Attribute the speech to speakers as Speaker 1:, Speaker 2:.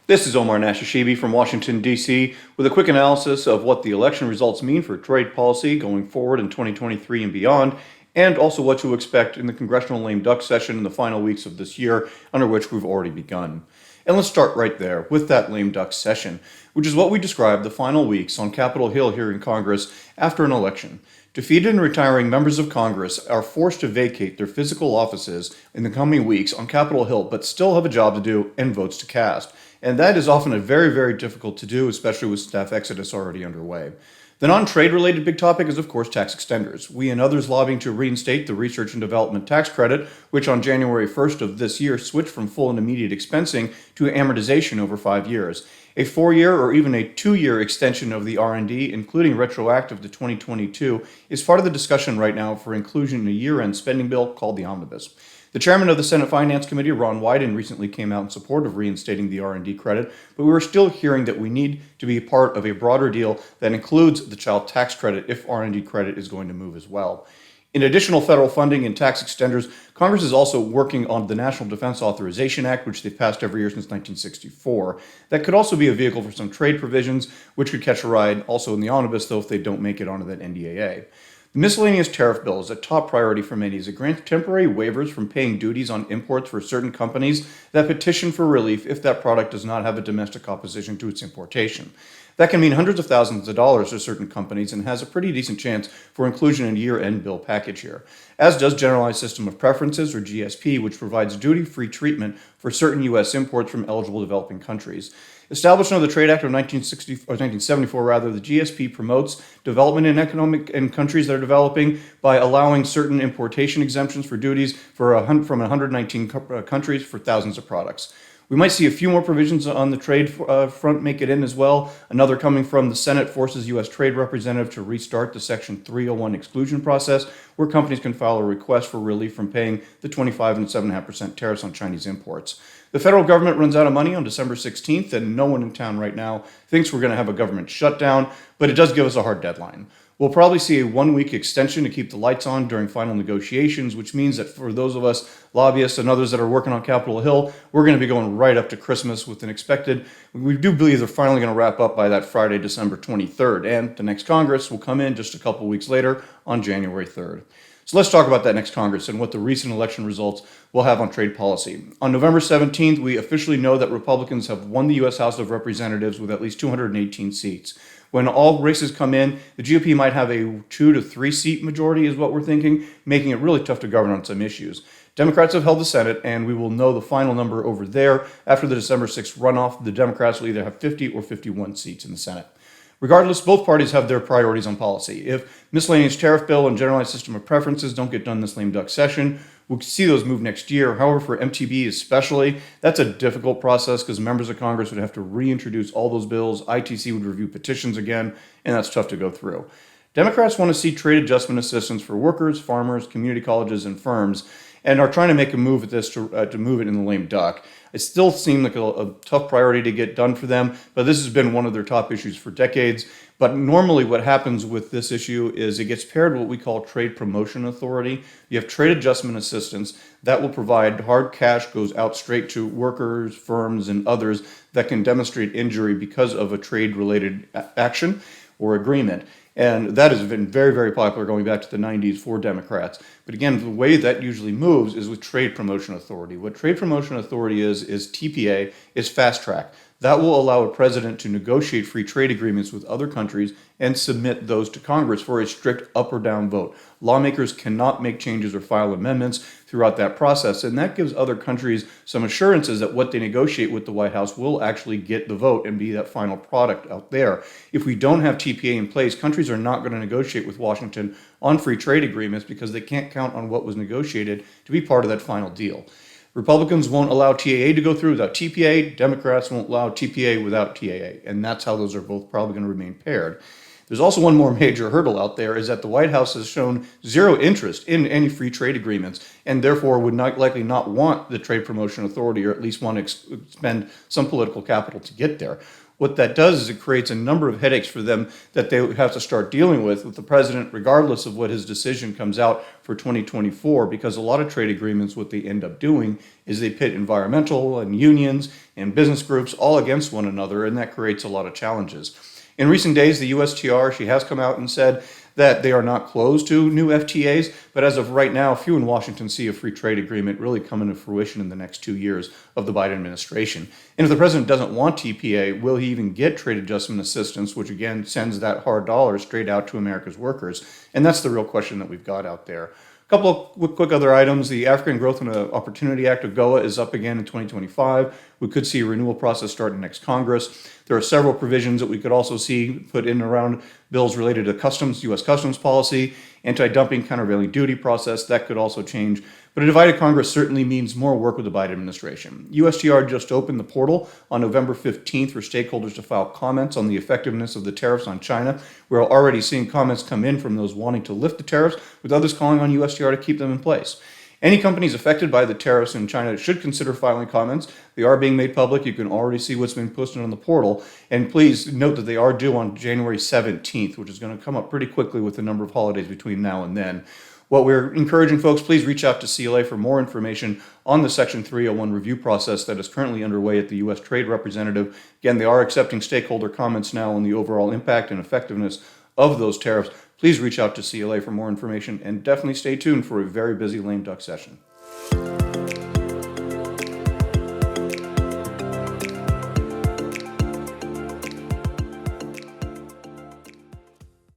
Speaker 1: This is Omar Nashashibi from Washington, D.C. with a quick analysis of what the election results mean for trade policy going forward in 2023 and beyond, and also what to expect in the congressional lame duck session in the final weeks of this year, under which we've already begun. And let's start right there with that lame duck session, which is what we describe the final weeks on Capitol Hill here in Congress after an election. Defeated and retiring members of Congress are forced to vacate their physical offices in the coming weeks on Capitol Hill, but still have a job to do and votes to cast. And that is often very, very difficult to do, especially with staff exodus already underway. The non-trade related big topic is, of course, tax extenders. We and others lobbying to reinstate the research and development tax credit, which on January 1st of this year switched from full and immediate expensing to amortization over 5 years. A 4-year or even a 2-year extension of the R&D, including retroactive to 2022, is part of the discussion right now for inclusion in a year-end spending bill called the Omnibus. The chairman of the Senate Finance Committee, Ron Wyden, recently came out in support of reinstating the R&D credit, but we are still hearing that we need to be part of a broader deal that includes the child tax credit if R&D credit is going to move as well. In additional federal funding and tax extenders, Congress is also working on the National Defense Authorization Act, which they've passed every year since 1964. That could also be a vehicle for some trade provisions, which could catch a ride also in the omnibus, though, if they don't make it onto that NDAA. The miscellaneous tariff bill is a top priority for many as it grants temporary waivers from paying duties on imports for certain companies that petition for relief if that product does not have a domestic opposition to its importation. That can mean hundreds of thousands of dollars to certain companies and has a pretty decent chance for inclusion in a year-end bill package here, as does Generalized System of Preferences, or GSP, which provides duty-free treatment for certain U.S. imports from eligible developing countries. Established under the Trade Act of 1974, the GSP promotes development in countries that are developing by allowing certain importation exemptions for duties from 119 countries for thousands of products. We might see a few more provisions on the trade front make it in as well. Another coming from the Senate forces U.S. Trade Representative to restart the Section 301 exclusion process, where companies can file a request for relief from paying the 25 and 7.5% tariffs on Chinese imports. The federal government runs out of money on December 16th, and no one in town right now thinks we're going to have a government shutdown, but it does give us a hard deadline. We'll probably see a 1-week extension to keep the lights on during final negotiations, which means that for those of us lobbyists and others that are working on Capitol Hill, we're going to be going right up to Christmas with we do believe they're finally going to wrap up by that Friday, December 23rd, and the next Congress will come in just a couple weeks later on January 3rd. So let's talk about that next Congress and what the recent election results will have on trade policy. On November 17th, we officially know that Republicans have won the U.S. House of Representatives with at least 218 seats. When all races come in, the GOP might have a 2 to 3 seat majority is what we're thinking, making it really tough to govern on some issues. Democrats have held the Senate, and we will know the final number over there after the December 6th runoff. The Democrats will either have 50 or 51 seats in the Senate. Regardless, both parties have their priorities on policy. If miscellaneous tariff bill and generalized system of preferences don't get done this lame duck session, we'll see those move next year. However, for MTB especially, that's a difficult process because members of Congress would have to reintroduce all those bills. ITC would review petitions again, and that's tough to go through. Democrats want to see trade adjustment assistance for workers, farmers, community colleges, and firms, and are trying to make a move at this to move it in the lame duck. It still seemed like a tough priority to get done for them, but this has been one of their top issues for decades. But normally what happens with this issue is it gets paired with what we call trade promotion authority. You have trade adjustment assistance that will provide hard cash, goes out straight to workers, firms, and others that can demonstrate injury because of a trade-related action or agreement. And that has been very, very popular going back to the 90s for Democrats. But again, the way that usually moves is with trade promotion authority. What trade promotion authority is TPA, is fast track. That will allow a president to negotiate free trade agreements with other countries and submit those to Congress for a strict up or down vote. Lawmakers cannot make changes or file amendments throughout that process, and that gives other countries some assurances that what they negotiate with the White House will actually get the vote and be that final product out there. If we don't have TPA in place, countries are not going to negotiate with Washington on free trade agreements because they can't count on what was negotiated to be part of that final deal. Republicans won't allow TAA to go through without TPA. Democrats won't allow TPA without TAA. And that's how those are both probably going to remain paired. There's also one more major hurdle out there is that the White House has shown zero interest in any free trade agreements and therefore would not likely not want the Trade Promotion Authority or at least want to expend some political capital to get there. What that does is it creates a number of headaches for them that they have to start dealing with the president, regardless of what his decision comes out for 2024, because a lot of trade agreements, what they end up doing is they pit environmental and unions and business groups all against one another, and that creates a lot of challenges. In recent days, the USTR, she has come out and said that they are not closed to new FTAs, but as of right now, few in Washington see a free trade agreement really coming to fruition in the next 2 years of the Biden administration. And if the president doesn't want TPA, will he even get trade adjustment assistance, which again sends that hard dollar straight out to America's workers? And that's the real question that we've got out there. A couple of quick other items. The African Growth and Opportunity Act, AGOA, is up again in 2025. We could see a renewal process starting next Congress. There are several provisions that we could also see put in around bills related to customs, U.S. customs policy, anti-dumping, countervailing duty process. That could also change. But a divided Congress certainly means more work with the Biden administration. USTR just opened the portal on November 15th for stakeholders to file comments on the effectiveness of the tariffs on China. We're already seeing comments come in from those wanting to lift the tariffs, with others calling on USTR to keep them in place. Any companies affected by the tariffs in China should consider filing comments. They are being made public. You can already see what's been posted on the portal. And please note that they are due on January 17th, which is going to come up pretty quickly with the number of holidays between now and then. What we're encouraging folks, please reach out to CLA for more information on the Section 301 review process that is currently underway at the U.S. Trade Representative. Again, they are accepting stakeholder comments now on the overall impact and effectiveness of those tariffs. Please reach out to CLA for more information and definitely stay tuned for a very busy lame duck session.